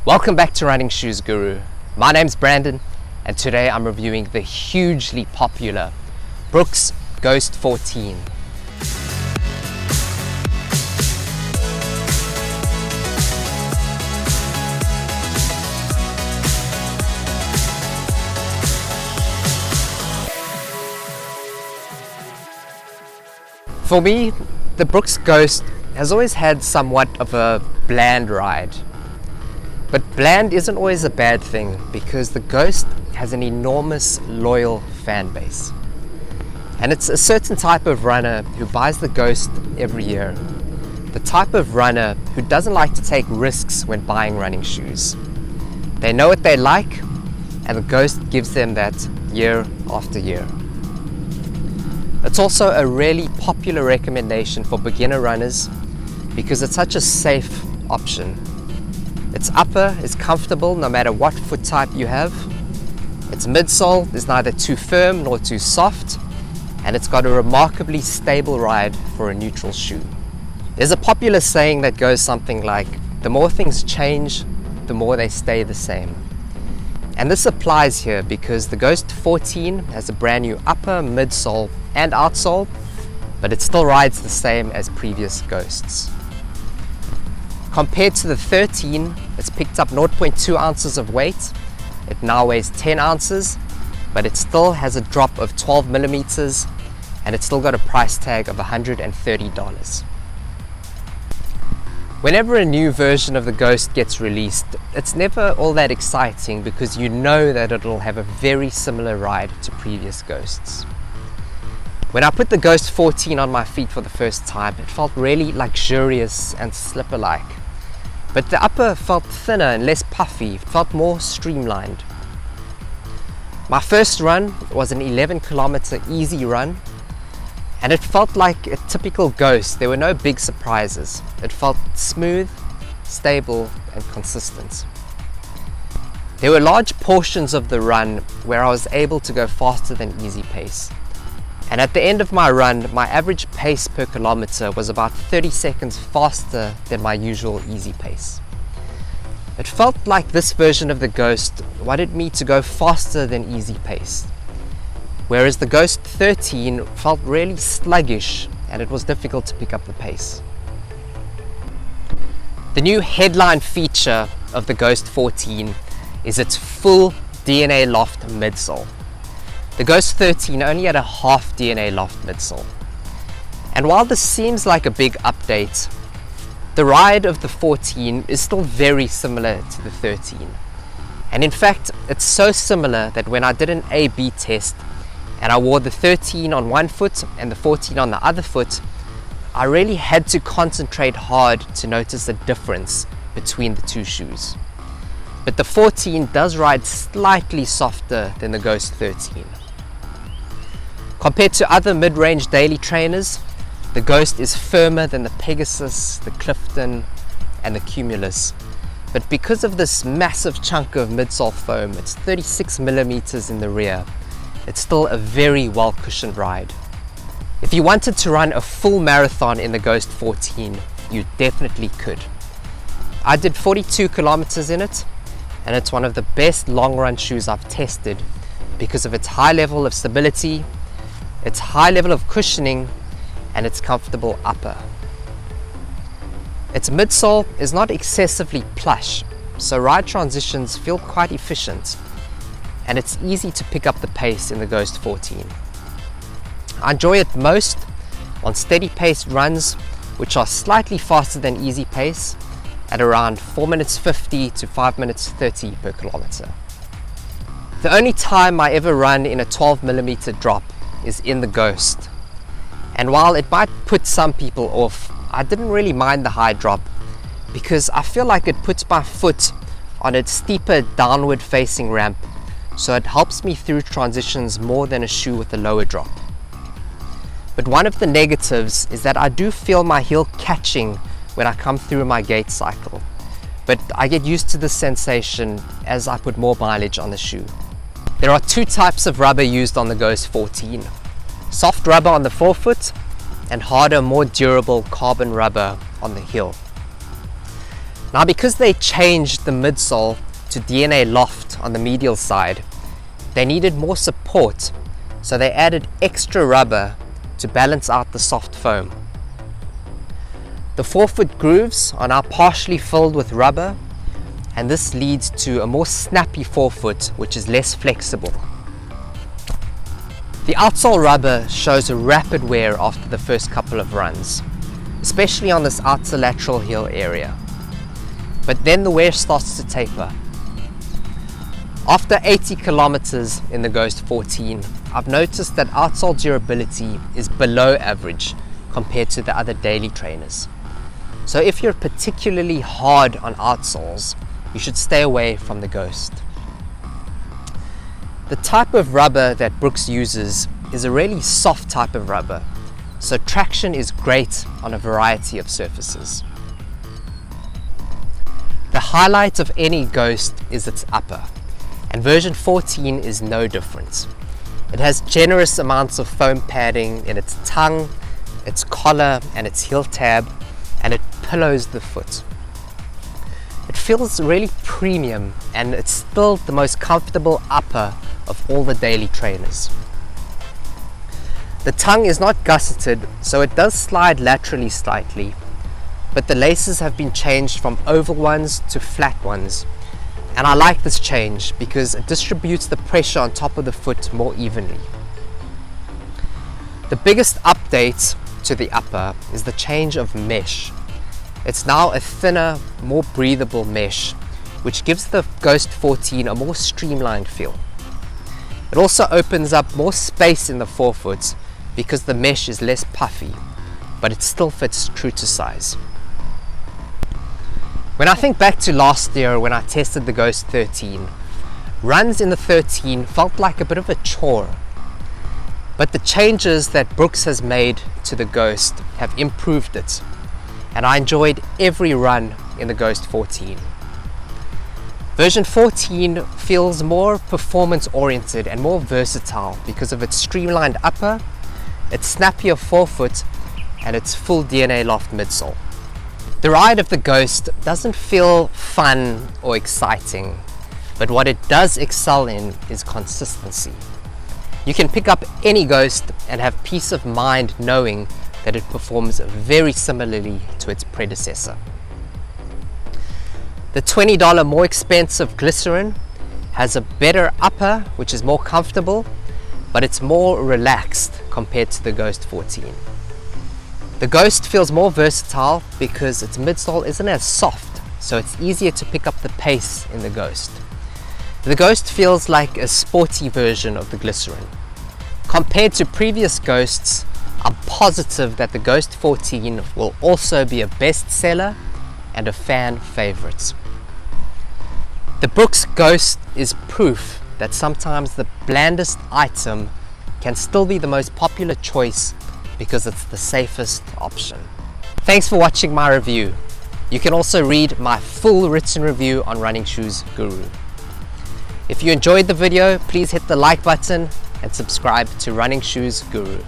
Welcome back to Running Shoes Guru. My name's Brandon and today I'm reviewing the hugely popular Brooks Ghost 14. For me, the Brooks Ghost has always had somewhat of a bland ride. But bland isn't always a bad thing because the Ghost has an enormous loyal fan base. And it's a certain type of runner who buys the Ghost every year. The type of runner who doesn't like to take risks when buying running shoes. They know what they like and the Ghost gives them that year after year. It's also a really popular recommendation for beginner runners because it's such a safe option. Its upper is comfortable no matter what foot type you have. Its midsole is neither too firm nor too soft, and it's got a remarkably stable ride for a neutral shoe. There's a popular saying that goes something like, the more things change, the more they stay the same. And this applies here because the Ghost 14 has a brand new upper, midsole and outsole, but it still rides the same as previous Ghosts. Compared to the 13, it's picked up 0.2 ounces of weight. It now weighs 10 ounces, but it still has a drop of 12 millimeters and it's still got a price tag of $130. Whenever a new version of the Ghost gets released, it's never all that exciting because you know that it'll have a very similar ride to previous Ghosts. When I put the Ghost 14 on my feet for the first time, it felt really luxurious and slipper-like. But the upper felt thinner and less puffy, it felt more streamlined. My first run was an 11-kilometer easy run, and it felt like a typical Ghost. There were no big surprises. It felt smooth, stable, and consistent. There were large portions of the run where I was able to go faster than easy pace. And at the end of my run, my average pace per kilometer was about 30 seconds faster than my usual easy pace. It felt like this version of the Ghost wanted me to go faster than easy pace. Whereas the Ghost 13 felt really sluggish and it was difficult to pick up the pace. The new headline feature of the Ghost 14 is its full DNA loft midsole. The Ghost 13 only had a half DNA loft midsole. And while this seems like a big update, the ride of the 14 is still very similar to the 13. And in fact, it's so similar that when I did an A/B test and I wore the 13 on one foot and the 14 on the other foot, I really had to concentrate hard to notice the difference between the two shoes. But the 14 does ride slightly softer than the Ghost 13. Compared to other mid-range daily trainers, the Ghost is firmer than the Pegasus, the Clifton, and the Cumulus. But because of this massive chunk of midsole foam, it's 36 millimeters in the rear, it's still a very well-cushioned ride. If you wanted to run a full marathon in the Ghost 14, you definitely could. I did 42 kilometers in it, and it's one of the best long-run shoes I've tested because of its high level of stability, its high level of cushioning, and its comfortable upper. Its midsole is not excessively plush, so ride transitions feel quite efficient, and it's easy to pick up the pace in the Ghost 14. I enjoy it most on steady paced runs, which are slightly faster than easy pace, at around 4 minutes 50 to 5 minutes 30 per kilometer. The only time I ever run in a 12mm drop is in the Ghost. And while it might put some people off, I didn't really mind the high drop because I feel like it puts my foot on a steeper downward facing ramp, so it helps me through transitions more than a shoe with a lower drop. But one of the negatives is that I do feel my heel catching when I come through my gait cycle, but I get used to this sensation as I put more mileage on the shoe. There are two types of rubber used on the Ghost 14. Soft rubber on the forefoot and harder, more durable carbon rubber on the heel. Now, because they changed the midsole to DNA loft on the medial side, they needed more support, so they added extra rubber to balance out the soft foam. The forefoot grooves are now partially filled with rubber, and this leads to a more snappy forefoot, which is less flexible. The outsole rubber shows a rapid wear after the first couple of runs, especially on this outer lateral heel area. But then the wear starts to taper. After 80 kilometers in the Ghost 14, I've noticed that outsole durability is below average compared to the other daily trainers. So if you're particularly hard on outsoles, you should stay away from the Ghost. The type of rubber that Brooks uses is a really soft type of rubber, so traction is great on a variety of surfaces. The highlight of any Ghost is its upper, and version 14 is no different. It has generous amounts of foam padding in its tongue, its collar and its heel tab, and it pillows the foot. It feels really premium, and it's still the most comfortable upper of all the daily trainers. The tongue is not gusseted, so it does slide laterally slightly, but the laces have been changed from oval ones to flat ones, and I like this change because it distributes the pressure on top of the foot more evenly. The biggest update to the upper is the change of mesh. It's now a thinner, more breathable mesh, which gives the Ghost 14 a more streamlined feel. It also opens up more space in the forefoot because the mesh is less puffy, but it still fits true to size. When I think back to last year when I tested the Ghost 13, runs in the 13 felt like a bit of a chore. But the changes that Brooks has made to the Ghost have improved it, and I enjoyed every run in the Ghost 14. Version 14 feels more performance oriented and more versatile because of its streamlined upper, its snappier forefoot, and its full DNA loft midsole. The ride of the Ghost doesn't feel fun or exciting, but what it does excel in is consistency. You can pick up any Ghost and have peace of mind knowing that it performs very similarly to its predecessor. The $20 more expensive Glycerin has a better upper, which is more comfortable, but it's more relaxed compared to the Ghost 14. The Ghost feels more versatile because its midsole isn't as soft, so it's easier to pick up the pace in the Ghost. The Ghost feels like a sporty version of the Glycerin. Compared to previous Ghosts, I'm positive that the Ghost 14 will also be a bestseller and a fan favorite. The Brooks Ghost is proof that sometimes the blandest item can still be the most popular choice because it's the safest option. Thanks for watching my review. You can also read my full written review on Running Shoes Guru. If you enjoyed the video, please hit the like button and subscribe to Running Shoes Guru.